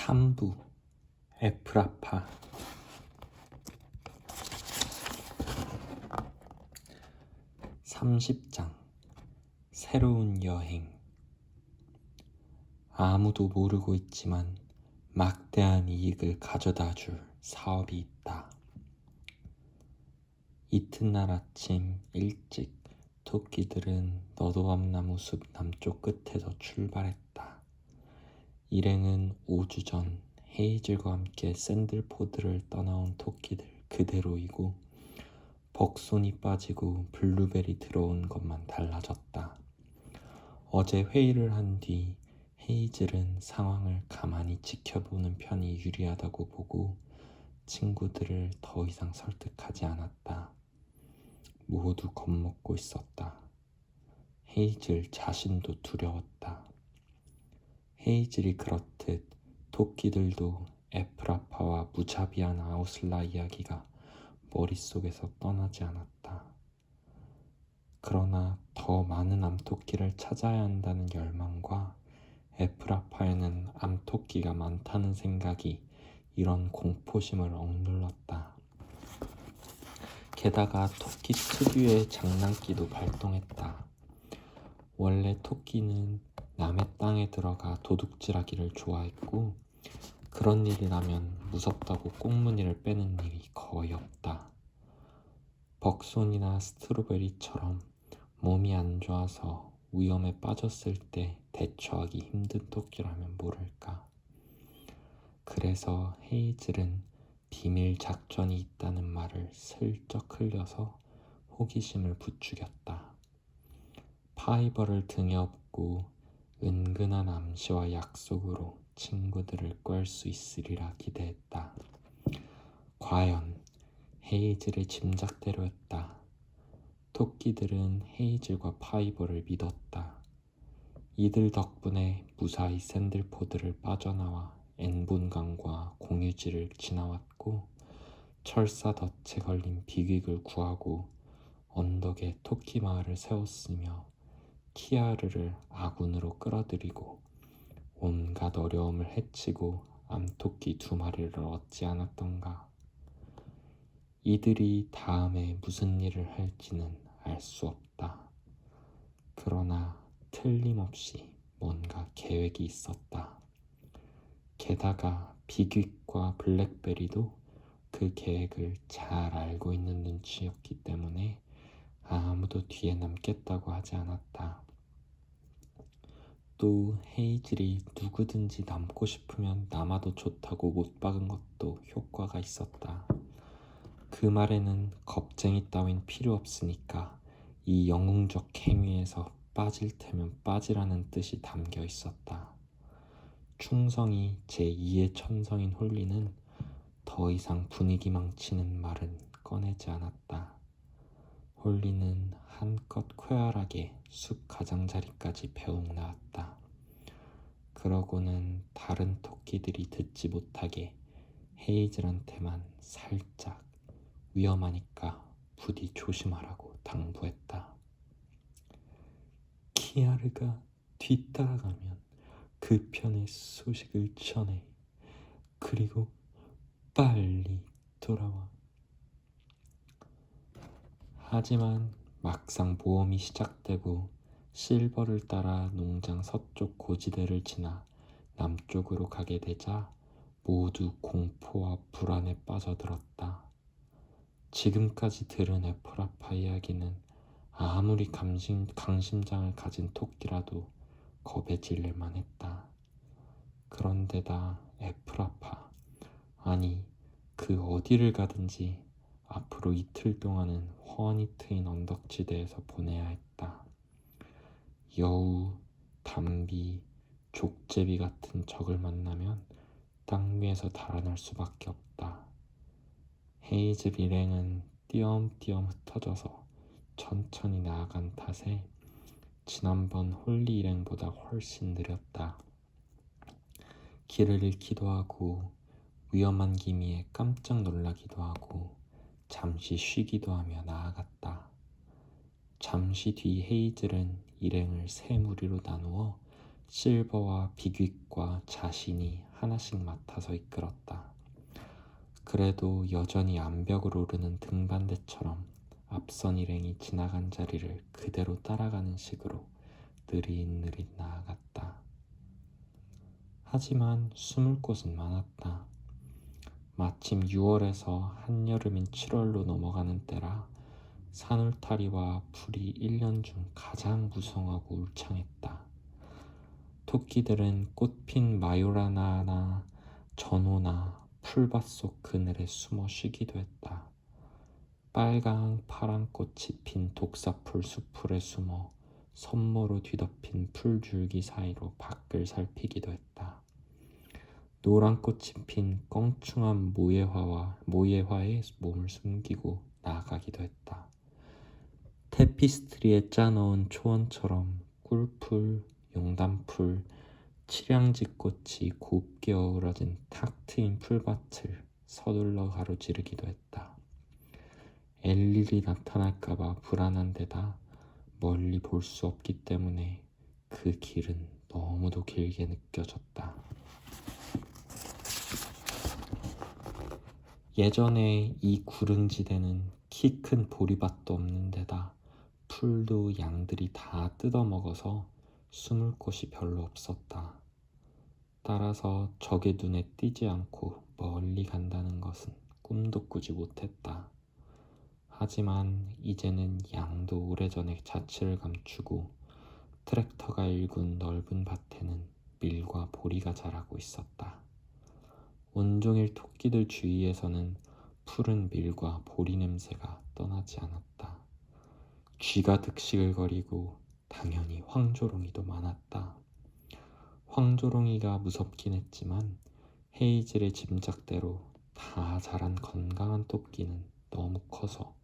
3부 에프라파. 30장 새로운 여행. 아무도 모르고 있지만 막대한 이익을 가져다 줄 사업이 있다. 이튿날 아침 일찍 토끼들은 너도암나무 숲 남쪽 끝에서 출발했다. 일행은 5주 전 헤이즐과 함께 샌들포드를 떠나온 토끼들 그대로이고 벅손이 빠지고 블루벨이 들어온 것만 달라졌다. 어제 회의를 한 뒤 헤이즐은 상황을 가만히 지켜보는 편이 유리하다고 보고 친구들을 더 이상 설득하지 않았다. 모두 겁먹고 있었다. 헤이즐 자신도 두려웠다. 헤이즐이 그렇듯 토끼들도 에프라파와 무자비한 아우슬라 이야기가 머릿속에서 떠나지 않았다. 그러나 더 많은 암토끼를 찾아야 한다는 열망과 에프라파에는 암토끼가 많다는 생각이 이런 공포심을 억눌렀다. 게다가 토끼 특유의 장난기도 발동했다. 원래 토끼는 남의 땅에 들어가 도둑질하기를 좋아했고 그런 일이 나면 무섭다고 꽁무니를 빼는 일이 거의 없다. 벅손이나 스트로베리처럼 몸이 안 좋아서 위험에 빠졌을 때 대처하기 힘든 토끼라면 모를까. 그래서 헤이즐은 비밀 작전이 있다는 말을 슬쩍 흘려서 호기심을 부추겼다. 파이버를 등에 업고 은근한 암시와 약속으로 친구들을 꿰 수 있으리라 기대했다. 과연 헤이즐의 짐작대로였다. 토끼들은 헤이즐과 파이버를 믿었다. 이들 덕분에 무사히 샌들포드를 빠져나와 엔본강과 공유지를 지나왔고 철사 덫에 걸린 비극을 구하고 언덕에 토끼 마을을 세웠으며 키아르를 아군으로 끌어들이고 온갖 어려움을 헤치고 암토끼 2마리를 얻지 않았던가. 이들이 다음에 무슨 일을 할지는 알 수 없다. 그러나 틀림없이 뭔가 계획이 있었다. 게다가 비귀과 블랙베리도 그 계획을 잘 알고 있는 눈치였기 때문에 아무도 뒤에 남겠다고 하지 않았다. 또 헤이즐이 누구든지 남고 싶으면 남아도 좋다고 못 박은 것도 효과가 있었다. 그 말에는 겁쟁이 따윈 필요 없으니까 이 영웅적 행위에서 빠질 테면 빠지라는 뜻이 담겨 있었다. 충성이 제2의 천성인 홀리는 더 이상 분위기 망치는 말은 꺼내지 않았다. 홀리는 한껏 쾌활하게 숲 가장자리까지 배웅 나왔다. 그러고는 다른 토끼들이 듣지 못하게 헤이즐한테만 살짝 위험하니까 부디 조심하라고 당부했다. 키아르가 뒤따라가면 그 편의 소식을 전해. 그리고 빨리 돌아와. 하지만 막상 모험이 시작되고 실버를 따라 농장 서쪽 고지대를 지나 남쪽으로 가게 되자 모두 공포와 불안에 빠져들었다. 지금까지 들은 에프라파 이야기는 아무리 강심장을 가진 토끼라도 겁에 질릴만 했다. 그런데다 에프라파, 아니 그 어디를 가든지 앞으로 이틀 동안은 훤히 트인 언덕지대에서 보내야 했다. 여우, 담비, 족제비 같은 적을 만나면 땅 위에서 달아날 수밖에 없다. 헤이즐 일행은 띄엄띄엄 흩어져서 천천히 나아간 탓에 지난번 홀리 일행보다 훨씬 느렸다. 길을 잃기도 하고 위험한 기미에 깜짝 놀라기도 하고 잠시 쉬기도 하며 나아갔다. 잠시 뒤 헤이즐은 일행을 세 무리로 나누어 실버와 비귀과 자신이 하나씩 맡아서 이끌었다. 그래도 여전히 암벽을 오르는 등반대처럼 앞선 일행이 지나간 자리를 그대로 따라가는 식으로 느릿느릿 나아갔다. 하지만 숨을 곳은 많았다. 마침 6월에서 한여름인 7월로 넘어가는 때라 산울타리와 풀이 1년 중 가장 무성하고 울창했다. 토끼들은 꽃핀 마요라나나 전호나 풀밭 속 그늘에 숨어 쉬기도 했다. 빨강 파란 꽃이 핀 독사풀 수풀에 숨어 선모로 뒤덮인 풀줄기 사이로 밖을 살피기도 했다. 노란 꽃이 핀 껑충한 모예화에 몸을 숨기고 나아가기도 했다. 테피스트리에 짜놓은 초원처럼 꿀풀, 용담풀, 칠양지꽃이 곱게 어우러진 탁 트인 풀밭을 서둘러 가로지르기도 했다. 엘일이 나타날까봐 불안한 데다 멀리 볼 수 없기 때문에 그 길은 너무도 길게 느껴졌다. 예전에 이 구릉지대는 키 큰 보리밭도 없는 데다 풀도 양들이 다 뜯어먹어서 숨을 곳이 별로 없었다. 따라서 적의 눈에 띄지 않고 멀리 간다는 것은 꿈도 꾸지 못했다. 하지만 이제는 양도 오래전에 자취를 감추고 트랙터가 일군 넓은 밭에는 밀과 보리가 자라고 있었다. 온종일 토끼들 주위에서는 푸른 밀과 보리 냄새가 떠나지 않았다. 쥐가 득실거리고 당연히 황조롱이도 많았다. 황조롱이가 무섭긴 했지만 헤이즐의 짐작대로 다 자란 건강한 토끼는 너무 커서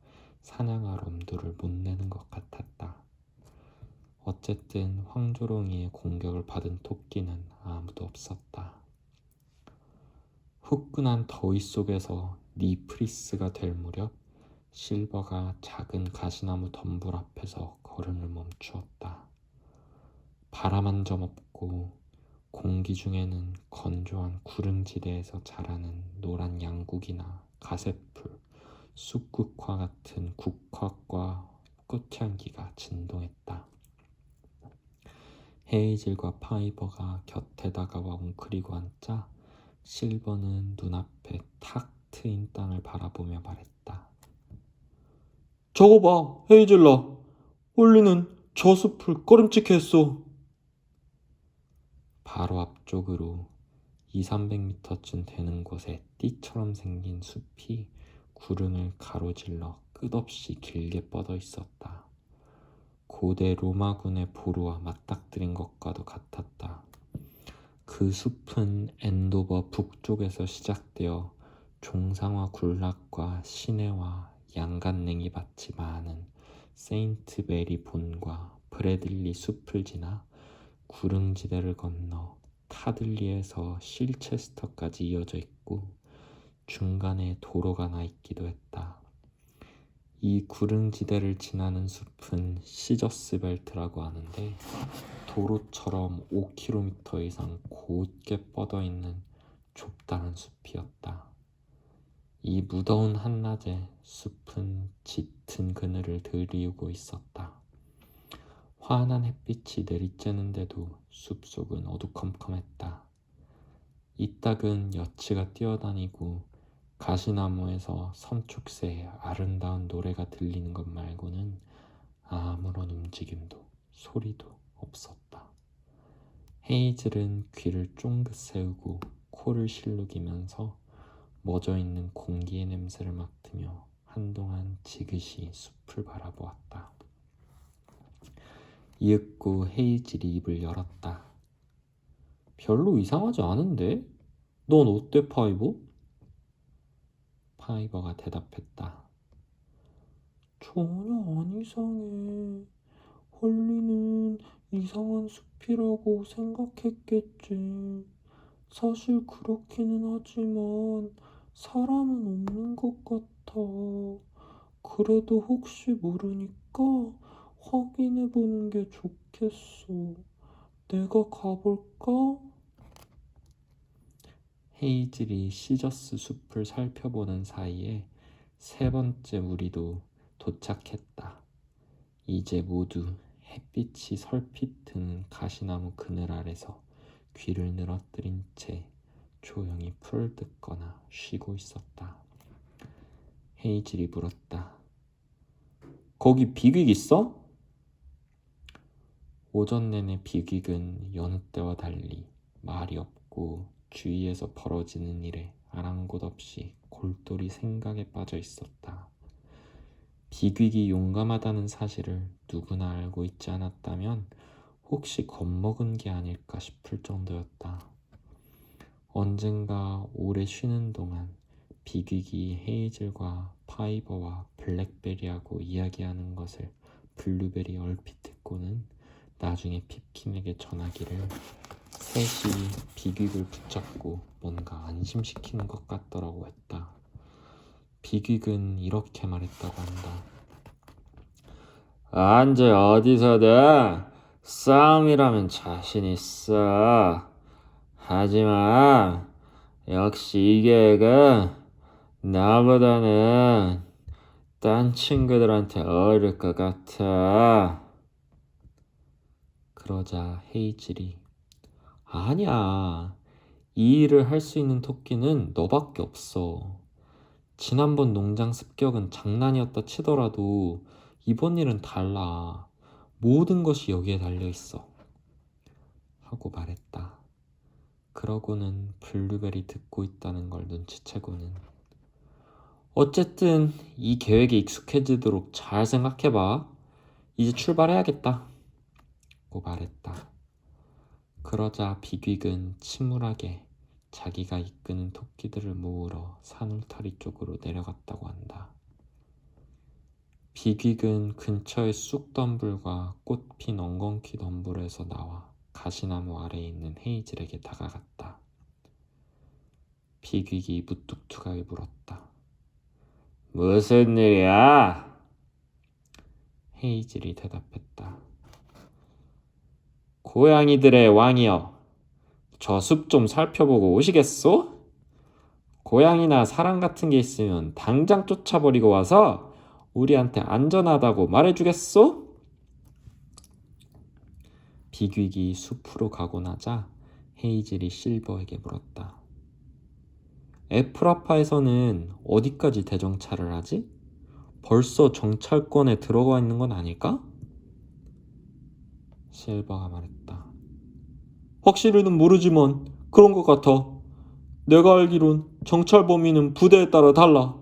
사냥할 엄두를 못 내는 것 같았다. 어쨌든 황조롱이의 공격을 받은 토끼는 아무도 없었다. 후끈한 더위 속에서 니프리스가 될 무렵 실버가 작은 가시나무 덤불 앞에서 걸음을 멈추었다. 바람 한 점 없고 공기 중에는 건조한 구릉지대에서 자라는 노란 양국이나 가세풀, 쑥국화 같은 국화과 꽃향기가 진동했다. 헤이즐과 파이버가 곁에 다가와 웅크리고 앉자 실버는 눈앞에 탁 트인 땅을 바라보며 말했다. 저거 봐, 헤이즐아. 홀리는 저 숲을 꺼림칙해 했어. 바로 앞쪽으로 200~300m쯤 되는 곳에 띠처럼 생긴 숲이 구릉을 가로질러 끝없이 길게 뻗어 있었다. 고대 로마군의 보루와 맞닥뜨린 것과도 같았다. 그 숲은 엔도버 북쪽에서 시작되어 종상화 군락과 시내와 양간냉이 밭이 많은 세인트 메리 본과 브래들리 숲을 지나 구릉지대를 건너 타들리에서 실체스터까지 이어져 있고 중간에 도로가 나 있기도 했다. 이 구릉지대를 지나는 숲은 시저스 벨트라고 하는데 도로처럼 5km 이상 곧게 뻗어 있는 좁다란 숲이었다. 이 무더운 한낮에 숲은 짙은 그늘을 들이우고 있었다. 환한 햇빛이 내리쬐는데도 숲속은 어두컴컴했다. 이따금 여치가 뛰어다니고 가시나무에서 섬축새의 아름다운 노래가 들리는 것 말고는 아무런 움직임도 소리도 없었다. 헤이즐은 귀를 쫑긋 세우고 코를 실룩이면서 멎어있는 공기의 냄새를 맡으며 한동안 지그시 숲을 바라보았다. 이윽고 헤이즐이 입을 열었다. 별로 이상하지 않은데? 넌 어때, 파이버? 파이버가 대답했다. 전혀 안 이상해. 헐리는 이상한 숲이라고 생각했겠지. 사실 그렇기는 하지만 사람은 없는 것 같아. 그래도 혹시 모르니까 확인해 보는 게 좋겠어. 내가 가볼까? 헤이즐이 시저스 숲을 살펴보는 사이에 세 번째 무리도 도착했다. 이제 모두 햇빛이 설핏 드는 가시나무 그늘 아래서 귀를 늘어뜨린 채 조용히 풀을 뜯거나 쉬고 있었다. 헤이즐이 물었다. 거기 비극 있어? 오전 내내 비극은 여느 때와 달리 말이 없고 주위에서 벌어지는 일에 아랑곳 없이 골똘히 생각에 빠져 있었다. 비극이 용감하다는 사실을 누구나 알고 있지 않았다면 혹시 겁먹은 게 아닐까 싶을 정도였다. 언젠가 오래 쉬는 동안 비극이 헤이즐과 파이버와 블랙베리하고 이야기하는 것을 블루베리 얼핏 듣고는 나중에 핍킨에게 전하기를 셋이 비극을 붙잡고 뭔가 안심시키는 것 같더라고 했다. 비극은 이렇게 말했다고 한다. 언제 어디서든 싸움이라면 자신 있어. 하지만 역시 이 계획은 나보다는 딴 친구들한테 어울릴 것 같아. 그러자 헤이즐이 아니야. 이 일을 할 수 있는 토끼는 너밖에 없어. 지난번 농장 습격은 장난이었다 치더라도 이번 일은 달라. 모든 것이 여기에 달려있어. 하고 말했다. 그러고는 블루벨이 듣고 있다는 걸 눈치채고는 어쨌든 이 계획에 익숙해지도록 잘 생각해봐. 이제 출발해야겠다. 고 말했다. 그러자 비극은 침울하게 자기가 이끄는 토끼들을 모으러 산울타리 쪽으로 내려갔다고 한다. 비극은 근처의 쑥덤불과 꽃핀 엉겅퀴 덤불에서 나와 가시나무 아래에 있는 헤이즐에게 다가갔다. 비극이 무뚝뚝하게 물었다. 무슨 일이야? 헤이즐이 대답했다. 고양이들의 왕이여, 저 숲 좀 살펴보고 오시겠소? 고양이나 사람 같은 게 있으면 당장 쫓아버리고 와서 우리한테 안전하다고 말해주겠소? 비극이 숲으로 가고 나자 헤이즐이 실버에게 물었다. 애플아파에서는 어디까지 대정찰을 하지? 벌써 정찰권에 들어가 있는 건 아닐까? 실버가 말했다. 확실히는 모르지만 그런 것 같아. 내가 알기론 정찰 범위는 부대에 따라 달라.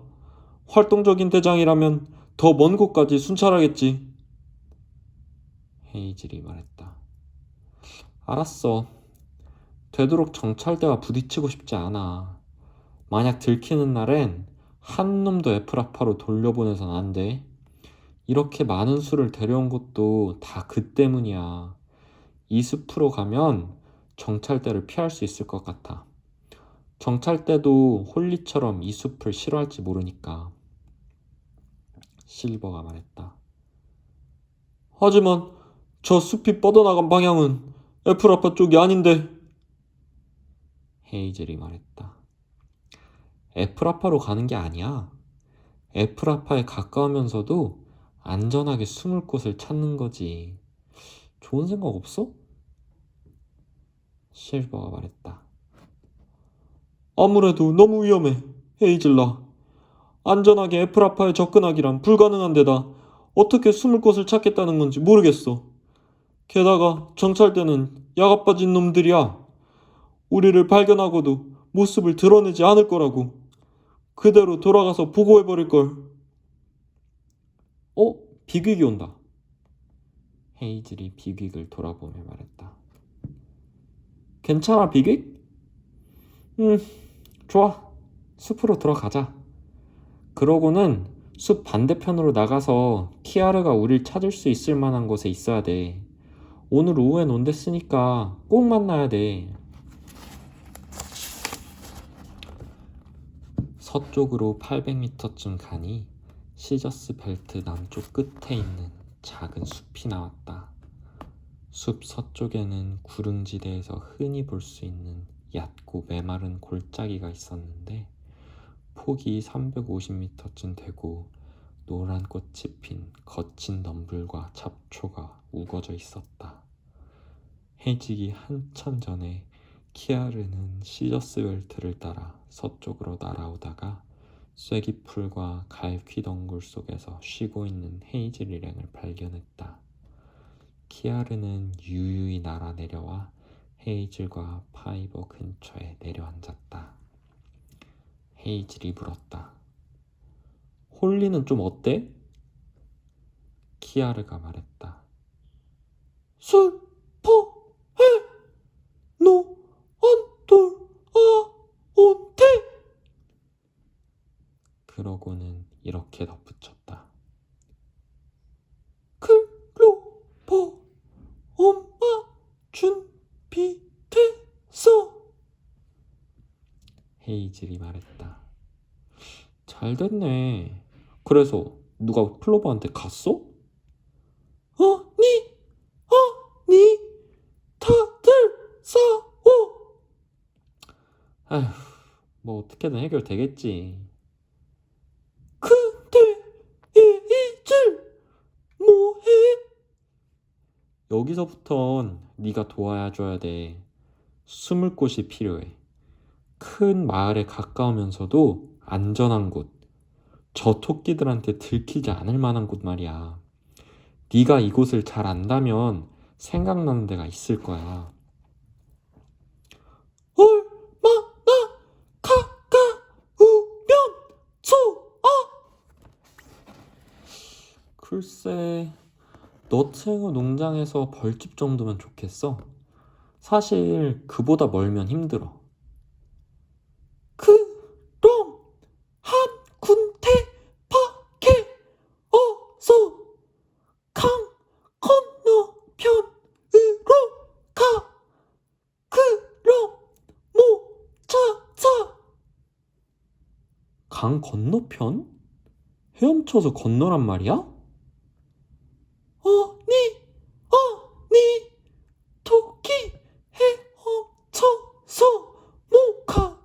활동적인 대장이라면 더 먼 곳까지 순찰하겠지. 헤이즐이 말했다. 알았어. 되도록 정찰대와 부딪히고 싶지 않아. 만약 들키는 날엔 한 놈도 애플아파로 돌려보내선 안 돼. 이렇게 많은 수를 데려온 것도 다 그 때문이야. 이 숲으로 가면 정찰대를 피할 수 있을 것 같아. 정찰대도 홀리처럼 이 숲을 싫어할지 모르니까. 실버가 말했다. 하지만 저 숲이 뻗어나간 방향은 애플아파 쪽이 아닌데. 헤이즐이 말했다. 애플아파로 가는 게 아니야. 애플아파에 가까우면서도 안전하게 숨을 곳을 찾는 거지. 좋은 생각 없어? 실버가 말했다. 아무래도 너무 위험해, 헤이즐라. 안전하게 애플아파에 접근하기란 불가능한 데다 어떻게 숨을 곳을 찾겠다는 건지 모르겠어. 게다가 정찰대는 야가 빠진 놈들이야. 우리를 발견하고도 모습을 드러내지 않을 거라고. 그대로 돌아가서 보고해버릴걸. 비극이 온다. 헤이즐이 비극을 돌아보며 말했다. 괜찮아, 비극? 좋아. 숲으로 들어가자. 그러고는 숲 반대편으로 나가서 키아르가 우릴 찾을 수 있을 만한 곳에 있어야 돼. 오늘 오후엔 온댔으니까 꼭 만나야 돼. 서쪽으로 800m쯤 가니 시저스 벨트 남쪽 끝에 있는 작은 숲이 나왔다. 숲 서쪽에는 구릉지대에서 흔히 볼 수 있는 얕고 메마른 골짜기가 있었는데 폭이 350m쯤 되고 노란 꽃이 핀 거친 덤불과 잡초가 우거져 있었다. 해지기 한참 전에 키아르는 시저스 벨트를 따라 서쪽으로 날아오다가 쐐기풀과 갈퀴덩굴 속에서 쉬고 있는 헤이즐 일행을 발견했다. 키아르는 유유히 날아 내려와 헤이즐과 파이버 근처에 내려앉았다. 헤이즐이 물었다. 홀리는 좀 어때? 키아르가 말했다. 슬퍼해 너 안돌 아온테. 그러고는 이렇게 덧붙였다. 클로버 엄마 준비됐어. 헤이즐이 말했다. 잘 됐네. 그래서 누가 클로버한테 갔어? 아니, 아니, 다들 싸워. 아휴, 뭐 어떻게든 해결되겠지. 근데 헤이즐 뭐해? 여기서부턴 네가 도와줘야 돼. 숨을 곳이 필요해. 큰 마을에 가까우면서도 안전한 곳. 저 토끼들한테 들키지 않을 만한 곳 말이야. 네가 이곳을 잘 안다면 생각나는 데가 있을 거야. 얼마나 가까우면 좋아? 글쎄, 너트행어 농장에서 벌집 정도면 좋겠어. 사실 그보다 멀면 힘들어. 그럼 한 군데 밖에 어서 강 건너편으로 가. 그럼 못 찾아. 강 건너편? 헤엄쳐서 건너란 말이야? 아니, 토끼 헤엄쳐서 못 가.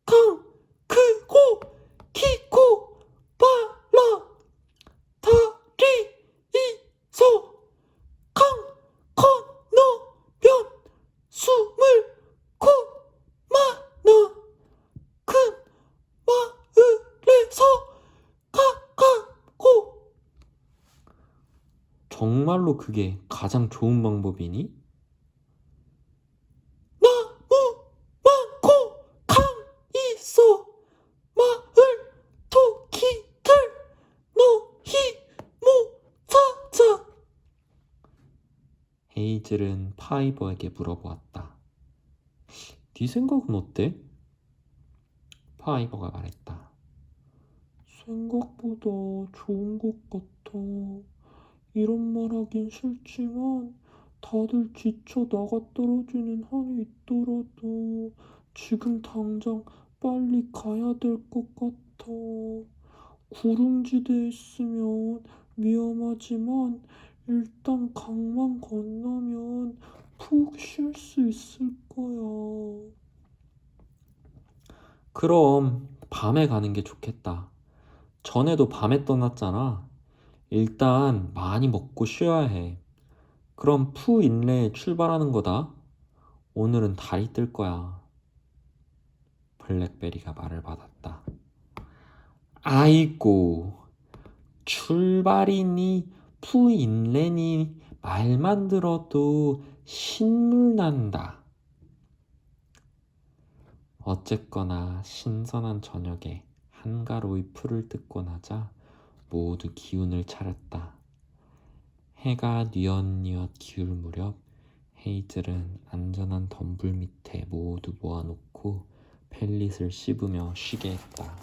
강 크고 깊고 빨라. 다리 있어. 강 건너면 숨을 곳만나. 큰 마을에서 가깝고. 정말로 그게 가장 좋은 방법이니? 나무 많고 강 있어. 마을 토끼들 너희 못 찾아. 헤이즐은 파이버에게 물어보았다. 네 생각은 어때? 파이버가 말했다. 생각보다 좋은 것 같아. 이런 말 하긴 싫지만 다들 지쳐 나가떨어지는 한이 있더라도 지금 당장 빨리 가야 될 것 같아. 구릉지대에 있으면 위험하지만 일단 강만 건너면 푹 쉴 수 있을 거야. 그럼 밤에 가는 게 좋겠다. 전에도 밤에 떠났잖아. 일단 많이 먹고 쉬어야 해. 그럼 푸 인레에 출발하는 거다. 오늘은 달이 뜰 거야. 블랙베리가 말을 받았다. 아이고, 출발이니 푸 인레니 말만 들어도 신물 난다. 어쨌거나 신선한 저녁에 한가로이 풀을 뜯고 나자 모두 기운을 차렸다. 해가 뉘엿뉘엿 기울 무렵 헤이즐은 안전한 덤불 밑에 모두 모아놓고 펠릿을 씹으며 쉬게 했다.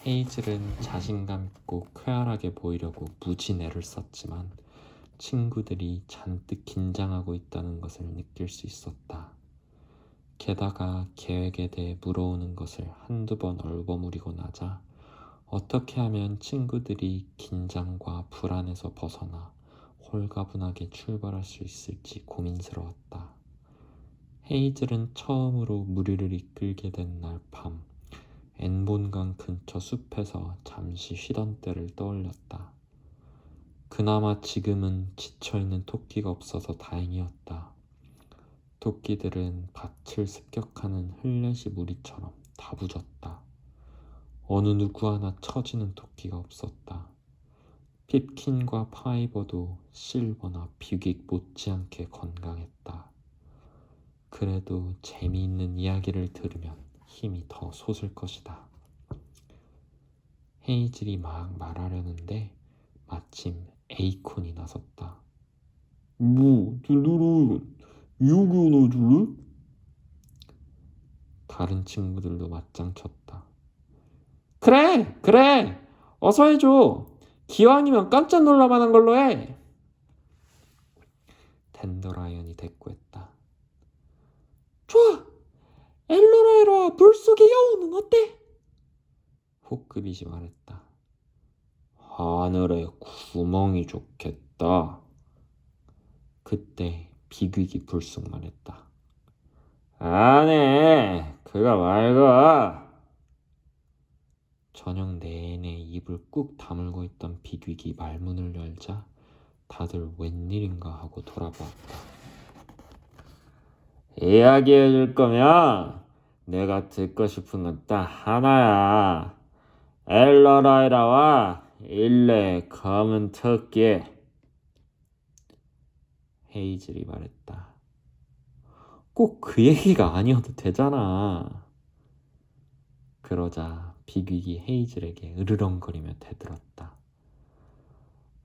헤이즐은 자신감 있고 쾌활하게 보이려고 무진 애를 썼지만 친구들이 잔뜩 긴장하고 있다는 것을 느낄 수 있었다. 게다가 계획에 대해 물어오는 것을 한두 번 얼버무리고 나자 어떻게 하면 친구들이 긴장과 불안에서 벗어나 홀가분하게 출발할 수 있을지 고민스러웠다. 헤이즐은 처음으로 무리를 이끌게 된 날 밤, 엔본강 근처 숲에서 잠시 쉬던 때를 떠올렸다. 그나마 지금은 지쳐있는 토끼가 없어서 다행이었다. 토끼들은 밭을 습격하는 흘레시 무리처럼 다부졌다. 어느 누구 하나 처지는 토끼가 없었다. 핍킨과 파이버도 실버나 뷰긱 못지않게 건강했다. 그래도 재미있는 이야기를 들으면 힘이 더 솟을 것이다. 헤이즐이 막 말하려는데 마침 에이콘이 나섰다. 든든한 이야기 하나 해줄래? 다른 친구들도 맞짱 쳤다. 그래! 어서 해줘! 기왕이면 깜짝 놀랄만한 걸로 해! 댄더라이언이 대꾸했다. 좋아! 엘로라이러와 물속의 여우는 어때? 호크빗이 말했다. 하늘에 구멍이 좋겠다. 그때 비극이 불쑥 말했다. 아네, 그거 말고. 저녁 내내 입을 꾹 다물고 있던 비극이 말문을 열자 다들 웬일인가 하고 돌아보았다. 이야기해 줄 거면 내가 듣고 싶은 건 딱 하나야. 엘러라이라와 일레의 검은 토끼. 헤이즐이 말했다. 꼭 그 얘기가 아니어도 되잖아. 그러자 비극이 헤이즐에게 으르렁거리며 대들었다.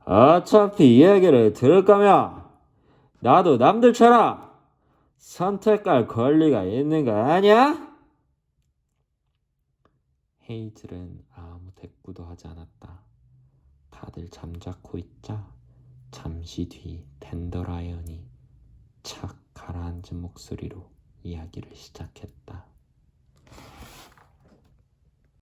어차피 이 얘기를 들을 거면 나도 남들처럼 선택할 권리가 있는 거 아니야? 헤이즐은 아무 대꾸도 하지 않았다. 다들 잠자코 있자 잠시 뒤 댄더라이언이 착 가라앉은 목소리로 이야기를 시작했다.